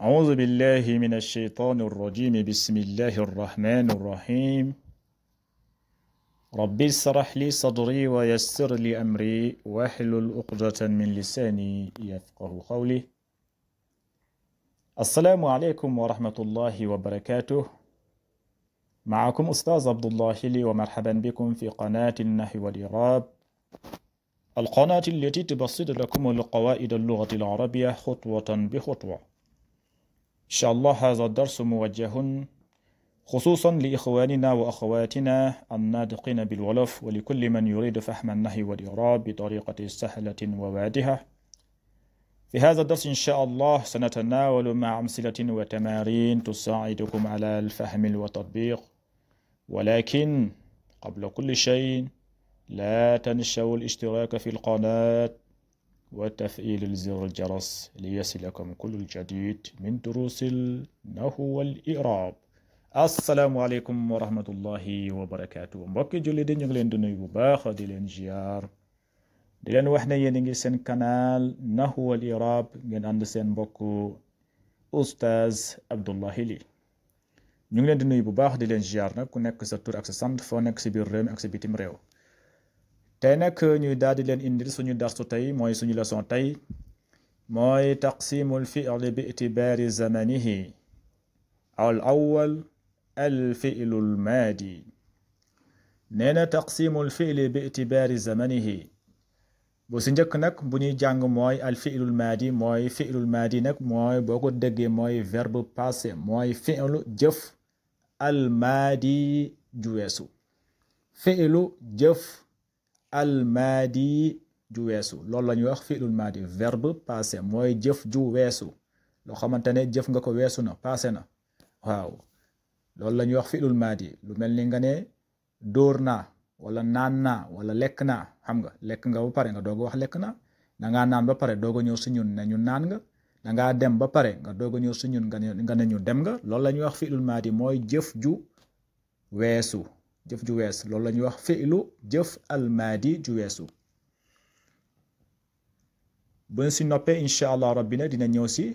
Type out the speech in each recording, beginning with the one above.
أعوذ بالله من الشيطان الرجيم بسم الله الرحمن الرحيم ربي اشرح لي صدري ويسر لي أمري واحلل عقدة من لساني يفقه قولي. السلام عليكم ورحمة الله وبركاته. معكم أستاذ عبد الله لي، ومرحبا بكم في قناة النحو والإعراب، القناة التي تبسط لكم القواعد اللغة العربية خطوة بخطوة. إن شاء الله هذا الدرس موجه خصوصا لإخواننا وأخواتنا الناطقين بالولف، ولكل من يريد فهم النحو والإعراب بطريقة سهلة وواضحة. في هذا الدرس إن شاء الله سنتناول مع أمثلة وتمارين تساعدكم على الفهم والتطبيق، ولكن قبل كل شيء لا تنسوا الاشتراك في القناة وتفعيل زر الجرس ليصلكم كل الجديد من دروس النحو والإعراب. السلام عليكم ورحمة الله وبركاته. mbokki julli di ñu ngi leen di nuyu bu baax di leen ziar, di leen wax ne yéen a ngi seen canal Nahwu wal I'rab, ngeen ànd seen mbokku Oustaz Abdullahi Ly. ñu ngi leen di nuyu bu baax di leen ziar nag ku nekk sa tur ak sa sant, foo nekk si biir réew mi ak sa bitim réew. tey nag ñuy daal di leen indil suñu darsu tey mooy suñu leçon tey mooy taqsimul fi'li bi itibaari zamanihi. al awwal al fi'lul maadi. nee na taqsimul fi'li bi itibaari zamanihi bu si njëkk nag bu ñuy jàng mooy al fi'lul maadi. mooy fi'lul maadi nag mooy boo ko déggee mooy verbe passé, mooy fi'lu jëf al maadi ju weesu. fi'lu jëf al maadi ju weesu, loolu la ñuy wax fi'lul maadi, verbe passé, mooy jëf ju weesu, loo xamante ne jëf nga ko weesu na, passé na. waaw loolu la ñuy wax fi'lul maadi. lu mel ni nga ne dóor naa wala naan naa wala lekk naa. xam nga lekk nga ba pare nga doog a wax lekk naa. dangaa naan ba pare doog a ñëw si ñun ne ñu naan nga. dangaa dem ba pare nga doog a ñëw si ñun nga ne ñu dem nga. loolu la ñuy wax fi'lul maadi, mooy jëf ju weesu. jëf ju wees loolu la ñuy wax fi'lu jëf almaadi ju weesu. buñ si noppee incha allah rabbi nag dina ñëw si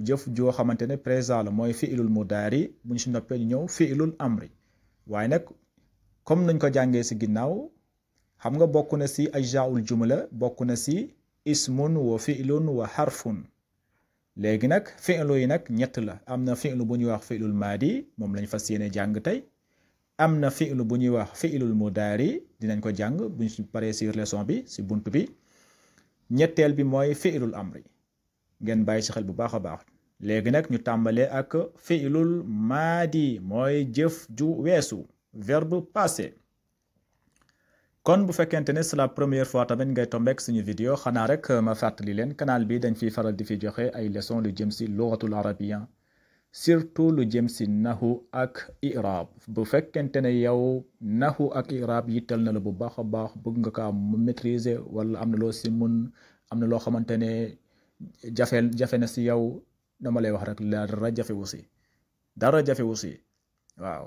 jëf joo xamante ne présent la, mooy fi'lul mudaari. buñ si noppee ñu ñëw fi'lul amri. waaye nag comme nañ ko jàngee si ginnaaw, xam nga bokk na si ajzaul jumla, bokk na si ismun wa fi'lun wa harfun. léegi nag fi'lu yi nag ñett la. am na fi'lu bu ñuy wax fi'lul maadi, moom lañ fas yéene jàng tey. am na fi'lu bu ñuy wax fi'lul mudaari, dinañ ko jàng buñ si paree si leçon bi, si bunt bi. ñetteel bi mooy fi'lul amri, ngeen bàyyi si xel bu baax a baax. léegi nag ñu tàmbalee ak fi'lul maadi, mooy jëf ju weesu, verbe passé. kon bu fekkente ne c'est la première fois tamit ngay tombek suñu vidéo, xanaa rek ma fàttali leen canal bi dañ fiy faral di fi joxe ay leçon lu jëm si lughatul arabia, surtout lu jëm si nahu ak i'rab. bu fekkente ne yow nahu ak i'rab yittal na la bu baax a baax, bëgg nga kaa maîtriser, wala am na loo si mun, am na loo xamante ne jafe na si yow, dama lay wax rek dara jafewu si, dara jafewu si. waaw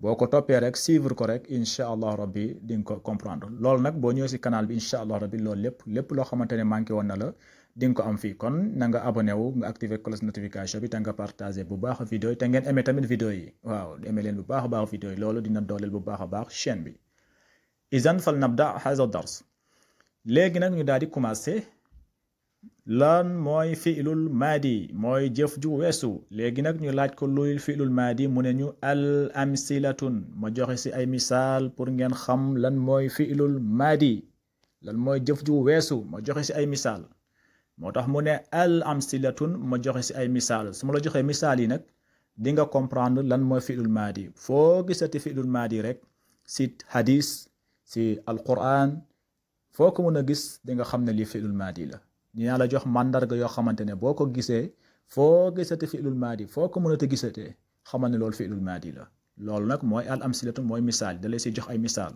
boo ko toppee rek suivre ko rek incha allah rabbi di nga ko comprendre. loolu nag boo ñëwee si canal bi incha allah rabbi loolu lépp loo xamante ne manqué woon na la di nga ko am fii. kon na nga abonné wu, nga activer cloche notification bi, te nga partagé bu baax vidéo yi, te ngeen aimé tamit vidéo yi. waaw aimé leen bu baax a baax vidéo yi, loolu dina dooleel bu baax a baax chaîne bi. izan fal nabda haza dars. léegi nag ñu daal di commencé. lan mooy fi'lul maadi, mooy jëf ju weesu. léegi nag ñu laaj ko luy fi'lul maadi, mu ne ñu al amsilatun. ma joxe si ay misaal pour ngeen xam lan mooy fi'lul maadi, lan mooy jëf ju weesu. ma joxe si ay misaal, moo tax mu ne al amsilatun, ma joxe si ay misaal. su ma la joxee misaal yi nag di nga comprendre lan mooy fi'lul maadi. foo gisati fi'lul maadi rek si hadis, si alquran, foo ko mën a gis di nga xam ne lii fi'lul maadi la. dinaa la jox mandarga yoo xamante ne boo ko gisee, foo gisati fi'lul maadi, foo ko mën a te gisatee, xamal ne loolu fi'lul maadi la. loolu nag mooy al amsilatun, mooy misaal. da lay si jox ay misaal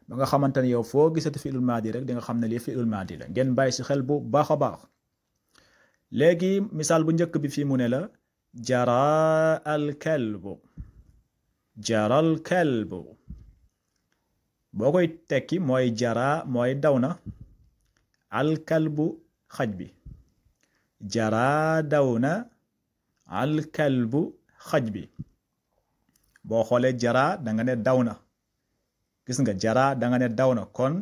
ba nga xamante ne yow foo gisati fi'lul maadi rek di nga xam ne lii fi'lul maadi la. ngeen bàyyi si xel bu baax a baax. léegi misaal bu njëkk bi fii mu ne la jaraa al kalbu. jaral kalbu boo koy tekki mooy jaraa mooy daw na, al kalbu xaj bi. jaraa daw na alkalbu xaj bi boo xoolee jaraa da nga ne daw na gis nga jaraa da nga ne daw na kon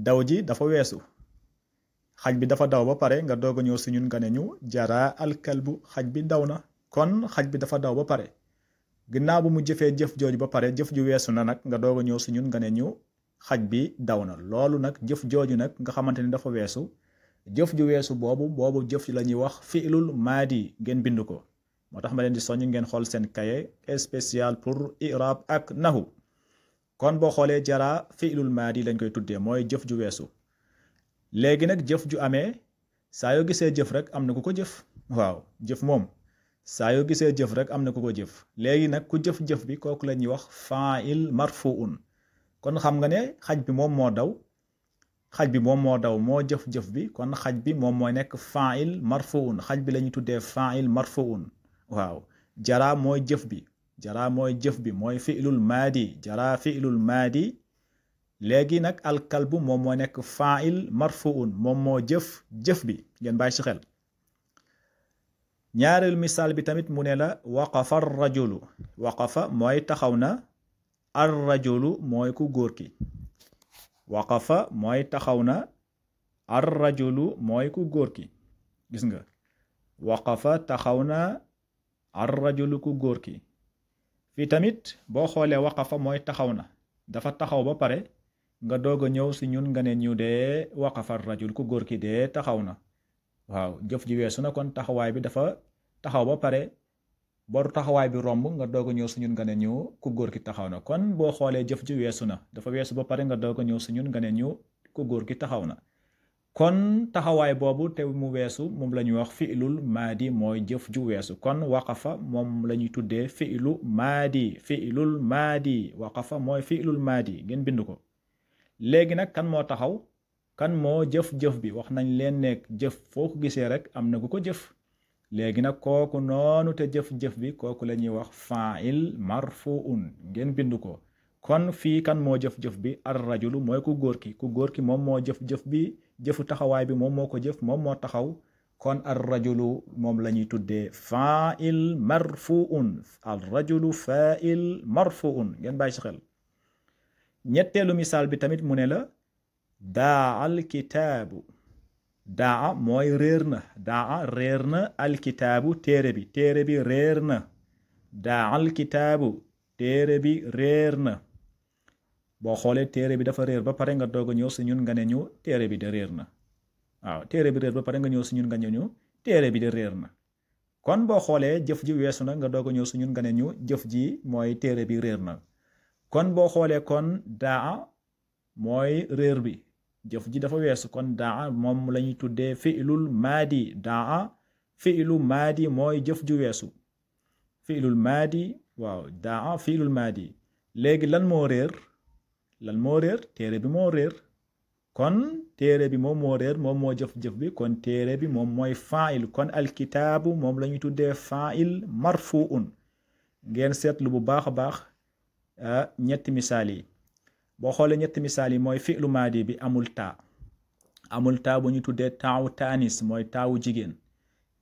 daw ji dafa weesu xaj bi dafa daw ba pare nga doog a ñëw si ñun nga ne ñu jaraa alkalbu xaj bi daw na kon xaj bi dafa daw ba pare ginnaaw bu mu jëfee jëf jooju ba pare jëf ju weesu na nag nga doog a ñëw si ñun nga ne ñu xaj bi daw na loolu nag jëf jooju nag nga xamante ni dafa weesu jëf ju weesu boobu jëf la ñuy wax fi'lul maadi ngeen bind ko moo tax ma leen di soññ ngeen xool seen cahier spécial pour i'rab ak nahu kon boo xoolee jaraa fi'lul maadi lañ koy tuddee mooy jëf ju weesu léegi nag jëf ju amee saa yoo gisee jëf rek am na ku ko jëf waaw jëf moom saa yoo gisee jëf rek am na ku ko jëf léegi nag ku jëf-jëf bi kooku la ñuy wax fa'il marfu'un kon xam nga ne xaj bi moom moo daw moo jëf-jëf bi kon xaj bi moom mooy nekk fa'il marfu'un xaj bi la ñuy tuddee fa'il marfu'un waaw jaraa mooy jëf bi mooy fi'lul maadi jaraa fi'lul maadi léegi nag alkalbu moom moo nekk fa'il marfu'un moom moo jëf bi ngeen bàyyi ci xel ñaareelu misaal bi tamit mu ne la waqafa ar-rajulu waqafa mooy taxaw na ar-rajulu mooy ku góor ki waqafa mooy taxaw na ar-rajulu mooy ku góor ki gis nga waqafa taxaw na ar-rajulu ku góor ki fii tamit boo xoolee waqafa mooy taxaw na dafa taxaw ba pare nga doog a ñëw si ñun nga ne ñu dee waqafa ar-rajul ku góor ki dee taxaw na waaw jëf ji weesu na kon taxawaay bi dafa taxaw ba pare boru taxawaay bi romb nga doog a ñëw si ñun nga ne ñu ku góor ki taxaw na kon boo xoolee jëf ji weesu na dafa weesu ba pare nga doog a ñëw si ñun nga ne ñu ku góor ki taxaw na kon taxawaay boobu te mu weesu moom la ñuy wax fi'lul maadi mooy jëf ju weesu kon waqafa moom la ñuy tuddee fi'lul maadi waqafa mooy fi'lul maadi ngeen bind ko léegi nag kan moo taxaw kan moo jëf-jëf bi wax nañ leen nekk jëf foo ko gisee rek am na ku ko jëf léegi nag kooku noonu te jëf-jëf bi kooku la ñuy wax fa'il marfu'un ngeen bind ko kon fii kan moo jëf-jëf bi ar-rajulu mooy ku góor ki moom moo jëf-jëf bi jëfu taxawaay bi moom moo ko jëf moom moo taxaw kon ar-rajulu moom la ñuy tuddee fa'il marfu'un ar-rajulu fa'il marfu'un ngeen bàyyi ci xel ñetteelu misaal bi tamit mu ne la daa alkitaabu daa mooy réer na alkitaabu téere bi réer na daa alkitaabu téere bi réer na boo xoolee téere bi dafa réer ba pare nga doog a ñëw si ñun nga ne ñu téere bi de réer na waaw téere bi réer ba pare nga ñëw si ñun nga ne ñu téere bi de réer na kon boo xoolee jëf ji weesu na nga doog a ñëw si ñun nga ne ñu jëf ji mooy téere bi réer na kon boo xoolee kon daa mooy réer bi jëf ji dafa weesu kon daa moom la ñuy tuddee fi'lul maadi daa fi'lu maadi mooy jëf ju weesu fi'lul maadi waaw daa fi'lul maadi léegi lan moo réer téere bi moo réer kon téere bi moom moo réer moom moo jëf-jëf bi kon téere bi moom mooy fa'il kon alkitaabu moom la ñuy tuddee fa'il marfu'un ngeen seetlu bu baax a baax ñetti misaal yi boo xoolee ñetti misaal yi mooy fi'lu maadi bi amul taa bu ñu tuddee taawu taanis mooy taawu jigéen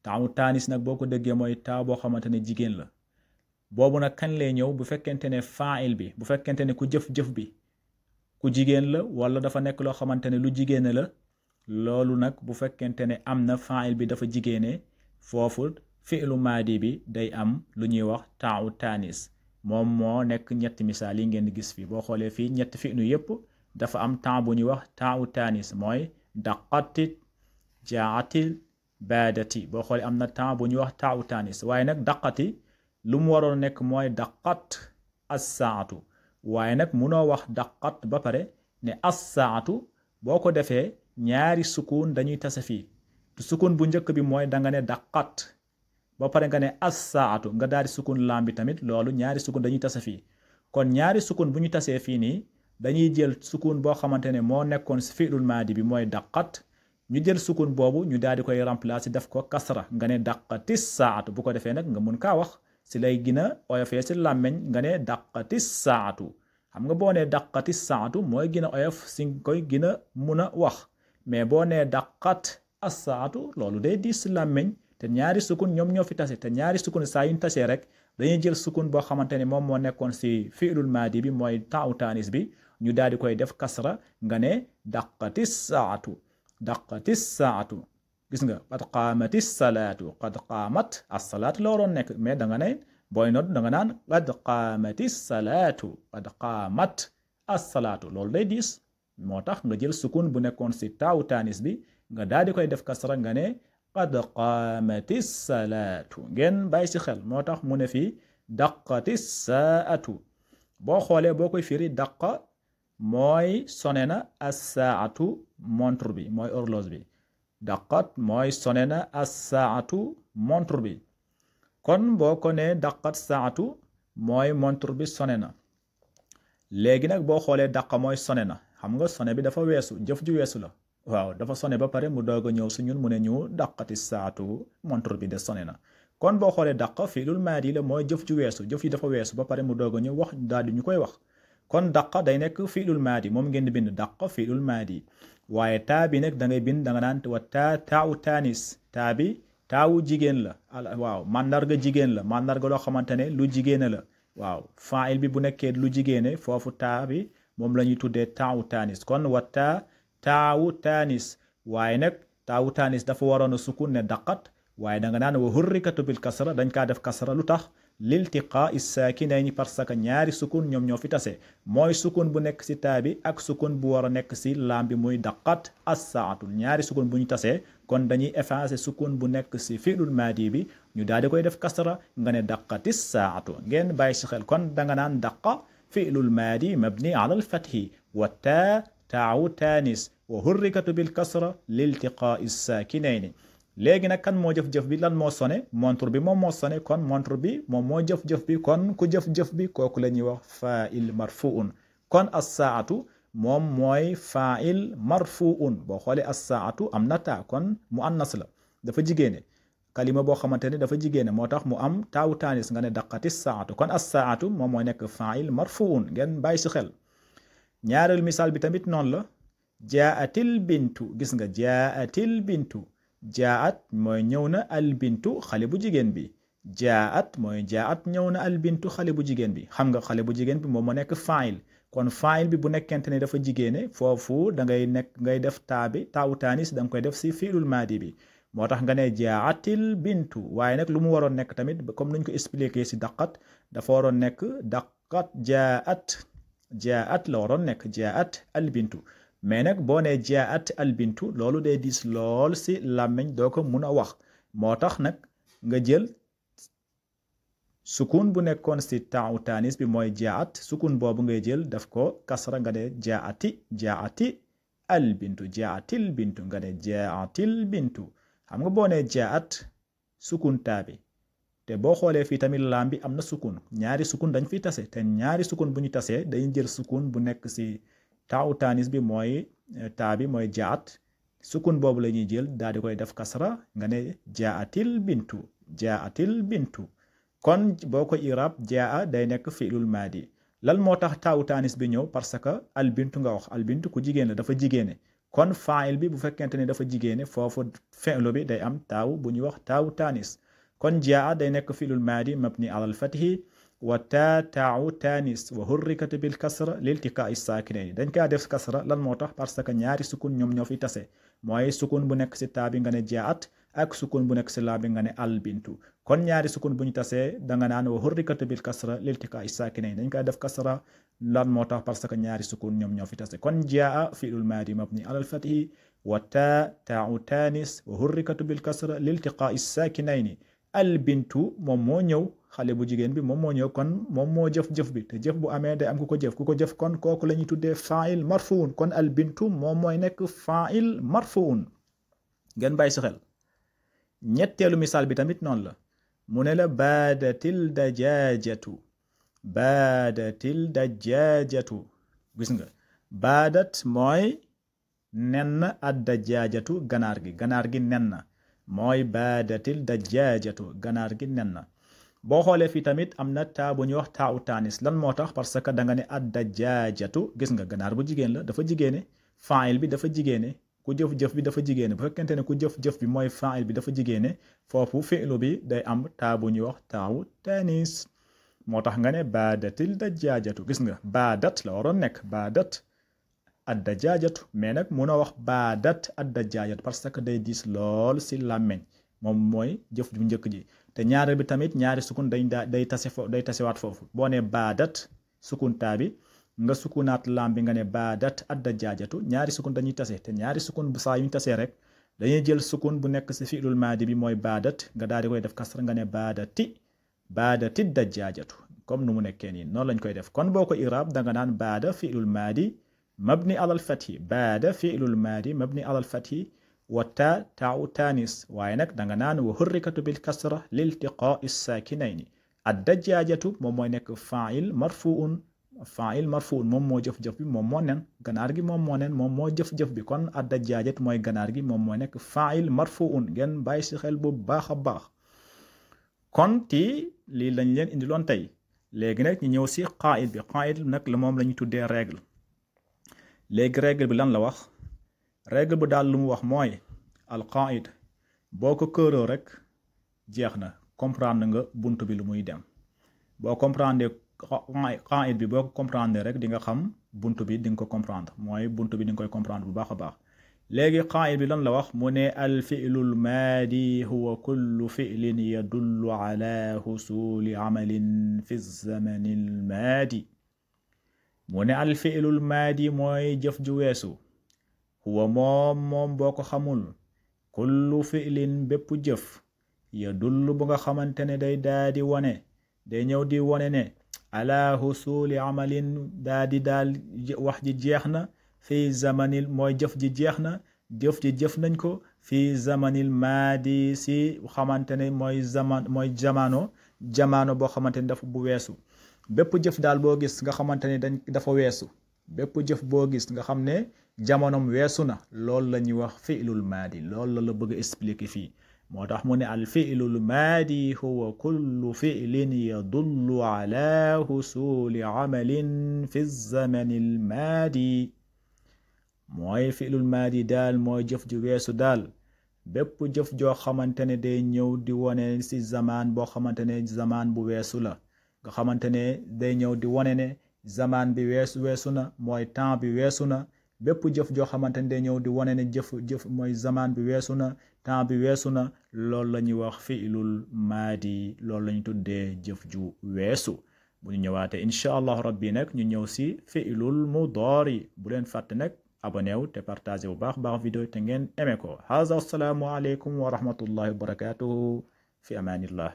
taawu taanis nag boo ko déggee mooy taaw boo xamante ne jigéen la boobu nag kan lay ñëw bu fekkente ne fa'il bi bu fekkente ne ku jëf-jëf bi ku jigéen la wala dafa nekk loo xamante ne lu jigéene la loolu nag bu fekkente ne am na fa'il bi dafa jigéene foofu fi'lu maadi bi day am lu ñuy wax taawu taanis moom moo nekk ñetti misaal yi ngeen di gis fii boo xoolee fii ñetti fi'lu yépp dafa am temps bu ñuy wax taawu taanis mooy daqatit jaatil baadati boo xoolee am na temps bu ñuy wax taawu taanis waaye nag daqati lu mu waroon nekk mooy daqat as-saatu waaye nag munoo wax daqat ba pare ne as-saatu boo ko defee ñaari sukun dañuy tase fii sukun bu njëkk bi mooy da nga ne daqat ba pare nga ne as-saatu nga daal di sukun laam bi tamit loolu ñaari sukun dañuy tase fii kon ñaari sukun bu ñu tasee fii nii dañuy jël sukun boo xamante ne moo nekkoon si fi'lul maadi bi mooy daqat ñu jël sukun boobu ñu daal di koy remplacer def ko kasra nga ne daqatis saatu bu ko defee nag nga mun kaa wax si lay gën a oyofee si làmmeñ nga ne daqatis saatu xam nga boo nee daqatis saatu mooy gën a oyof si koy gën a mun a wax mais boo nee daqat as saatu loolu day diis si làmmeñ te ñaari sukun ñoom ñoo fi tase te ñaari sukun saa yuñ tasee rek dañuy jël sukun boo xamante ne moom moo nekkoon si fi'lul maadi bi mooy taawu taanis bi ñu daal di koy def kasra nga ne daqatis saatu daqatis saatu gis nga qad qaamatis salaatu qad qaamat as-salaatu la waroon nekk mais da nga ne booy noot da nga naan qad qaamatis salaatu qad qaamat as-salaatu loolu day diis moo tax nga jël sukun bu nekkoon si taawu taanis bi nga daal di koy def kasra nga ne qad qaamatis salaatu ngeen bàyyi si xel moo tax mu ne fii daqatis saatu boo xoolee boo koy firi daqa mooy sone na as-saatu montre bi mooy horloge bi daqat mooy sone na as-saatu montre bi kon boo ko ne daqat saatu mooy montre bi sone na léegi nag boo xoolee daqa mooy sone na xam nga sone bi dafa weesu jëf ju weesu la waaw dafa sone ba pare mu doog a ñëw su ñun mu ne ñu daqati saatu montre bi de sone na kon boo xoolee daqa fi'lul maadi la mooy jëf ju weesu jëf yi dafa weesu ba pare mu doog a ñëw wax daal di ñu koy wax kon daqa day nekk fi'lul maadi moom ngeen di bind daqa fi'lul maadi waaye taa bi nag da ngay bind da nga naan wa taawu taanis taa bi taawu jigéen la waaw mandarga jigéen la mandarga loo xamante ne lu jigéene la waaw fa'il bi bu nekkee lu jigéene foofu taa bi moom la ñuy tuddee taawu taanis kon wa taawu taanis waaye nag taawu taanis dafa waroon a sukun ne daqat waaye da nga naan wa hurrikatu bil kasra dañ kaa def kasra lu tax liltiqaa is-saakinayni parce que ñaari sukun ñoom ñoo fi tase mooy sukun bu nekk si taa bi ak sukun bu war a nekk si laam bi muy daqat as-saatu ñaari sukun bu ñu tasee kon dañuy effacer sukun bu nekk si fi'lul maadi bi ñu daal di koy def kasra nga ne daqatis saatu ngeen bàyyi si xel kon da nga naan daqa fi'lul maadi mabni ala al-fathi wa taawu taanis wa hurrikatu bil kasra liltiqaa is-saakinayni léegi nag kan moo jëf-jëf bi lan moo sone montre bi moom moo sone kon montre bi moom moo jëf-jëf bi kon ku jëf-jëf bi kooku la ñuy wax fa'il marfu'un kon as-saatu moom mooy fa'il marfu'un boo xoolee as-saatu am na taa kon mu annas la dafa jigéene kalima boo xamante ne dafa jigéene moo tax mu am taawu taanis nga ne daqati saatu kon as-saatu moom mooy nekk fa'il marfu'un ngeen bàyyi si xel ñaareelu misaal bi tamit noonu la jaatil bintu gis nga jaatil bintu jaat mooy ñëw na albintu xale bu jigéen bi jaat mooy jaat ñëw na albintu xale bu jigéen bi xam nga xale bu jigéen bi moom moo nekk fa'il kon fa'il bi bu nekkente ne dafa jigéene foofu da ngay def taa bi taawu taanis da nga koy def si fi'lul maadi bi moo tax nga ne jaatil bintu waaye nag lu mu waroon nekk tamit comme nuñ ko expliqué si daqat dafa waroon nekk daqat jaat la waroon nekk jaat albintu mais nag boo nee jaat albintu loolu day diis lool si làmmiñ doo ko mun a wax moo tax nag nga jël sukun bu nekkoon si taawu taanis bi mooy jaat sukun boobu ngay jël daf ko kasra nga ne jaati albintu jaatil bintu nga ne jaatil bintu xam nga boo nee jaat sukun taa bi te boo xoolee fii tamit laam bi am na sukun ñaari sukun dañ fiy tase te ñaari sukun bu ñu tasee dañuy jël sukun bu nekk si taawu taanis bi mooy taa bi mooy jaat sukun boobu la ñuy jël daal di koy def kasra nga ne jaatil bintu kon boo ko irab jaa day nekk fi'lul maadi lan moo tax taawu taanis bi ñëw parce que al bintu nga wax al bintu ku jigéen la dafa jigéene kon fa'il bi bu fekkente ne dafa jigéene foofu fi'lu bi day am taawu bu ñuy wax taawu taanis kon jaa day nekk fi'lul maadi mabni ala al-fathi wa taawu taanis wa hurrikat bil kasra liltiqaa is-saakinayn dañ kaa def kasra lan moo tax parce que ñaari sukun ñoom ñoo fi tase mooy sukun bu nekk si taa bi nga ne jaat ak sukun bu nekk si laa bi nga ne al bintu kon ñaari sukun bu ñu tasee da nga naan wa hurrikat bil kasra liltiqaa is-saakinayn dañ kaa def kasra lan moo tax parce que ñaari sukun ñoom ñoo fi tase kon jaa fi'lul maadi mabni ala al-fathi wa taawu taanis wa hurrikat bil kasra liltiqaa is-saakinayn al bintu moom moo ñëw xale bu jigéen bi moom moo ñëw kon moom moo jëf bi te jëf bu amee day am ku ko jëf kon kooku la ñuy tuddee fa'il marfuun kon al bintu moom mooy nekk fa'il marfuun ngeen bàyyi si xel ñetteelu misaal bi tamit noonu la mu ne la baadatil dajaajatu gis nga baadat mooy nen ad dajaajatu ganaar gi nen na mooy baadatil dajaajatu ganaar gi nen na boo xoolee fii tamit am na taa bu ñuy wax taawu taanis lan moo tax parce que da nga ne ad dajaajatu gis nga ganaar bu jigéen la dafa jigéene fa'il bi dafa jigéene ku jëf-jëf bi dafa jigéene bu fekkente ne ku jëf-jëf bi mooy fa'il bi dafa jigéene foofu fi'lu bi day am taa bu ñuy wax taawu tanis moo tax nga ne baadatil dajaajatu gis nga baadat la waroon nekk baadat ad dajaajatu mais nag mun a wax baadat ad dajaajatu parce que day diis lool si làmmeñ moom mooy jëf ju njëkk ji te ñaareel bi tamit ñaari sukun day tasewaat foofu boo ne baadat sukun taa bi nga sukunaat lam bi nga ne baadat ad dajaajatu ñaari sukun dañuy tase te ñaari sukun bu saa yuñ tasee rek dañuy jël sukun bu nekk si fi'lul maadi bi mooy baadat nga daal di koy def kasra nga ne baadati dajaajatu comme nu mu nekkee nii noonu lañ koy def kon boo ko iraab da nga naan baada fi'lul maadi mabni alal fathi baada fi'lul maadi mabni alal fathi wa taa'u taanis waaye nag da nga naan wa hurrikatu bil kasra liltiqaa'i saakinayni ad dajaajatu moom mooy nekk fa'il marfuun moom moo jëf-jëf bi moom moo nen ganaar gi moom moo nen moom moo jëf-jëf bi kon ad dajaajat mooy ganaar gi moom moo nekk fa'il marfuun ngeen bàyyi si xel bu baax a baax kon ti lii lañ leen indiloon tey léegi nag ñu ñëw si qaa'id bi qaa'id nag la moom la ñu tuddee règle léegi règle bi lan la wax règle bu daal lu mu wax mooy al qaa'id boo ko këeroo rek jeex na comprendre nga bunt bi lu muy dem boo comprendre qaa'id bi boo ko comprendre rek di nga xam bunt bi di nga ko comprendre mooy bunt bi di nga koy comprendre bu baax a baax léegi qaa'id bi lan la wax mu ne al fi'lul maadi huwa kullu fi'lin yadullu ala husuli amalin fi zamanil maadi mu ne al fi'lul maadi mooy jëf ju weesu huwa moom boo ko xamul kullu fi'lin bépp jëf yadullu bu nga xamante ne day daa di wone day ñëw di wone ne ala husuli amalin daa di daal wax ji jeex na fii zamanil mooy jëf ji jeex na jëf ji jëf nañ ko fii zamanil maadi si xamante ne mooy jamano boo xamante ne dafa bu weesu bépp jëf daal boo gis nga xamante ne dafa weesu bépp jëf boo gis nga xam ne jamonom weesu na loolu la ñuy wax fi'lul maadi loolu la bëgg a expliquer fii moo tax mu ne al fi'lul maadi huwa kullu fi'lin yadullu ala husuli amalin fi zamanil maadi mooy fi'lul maadi daal mooy jëf ju weesu daal bépp jëf joo xamante ne day ñëw di wone si zaman boo xamante ne zaman bu weesu la nga xamante ne day ñëw di wone ne zaman bi weesu na mooy temps bi weesu na bépp jëf joo xamante ne day ñëw di wone ne jëf mooy zaman bi weesu na temps bi weesu na loolu la ñuy wax fi'lul maadi loolu la ñu tuddee jëf ju weesu bu ñu ñëwaatee incha allahu rabbi nag ñu ñëw si fi'lul mudaari bu leen fàtte nag abonné wu te partagé bu baax vidéo te ngeen aimé ko haza assalaamu aleykum wa rahmatullahi wa barakatuhu fi amanillah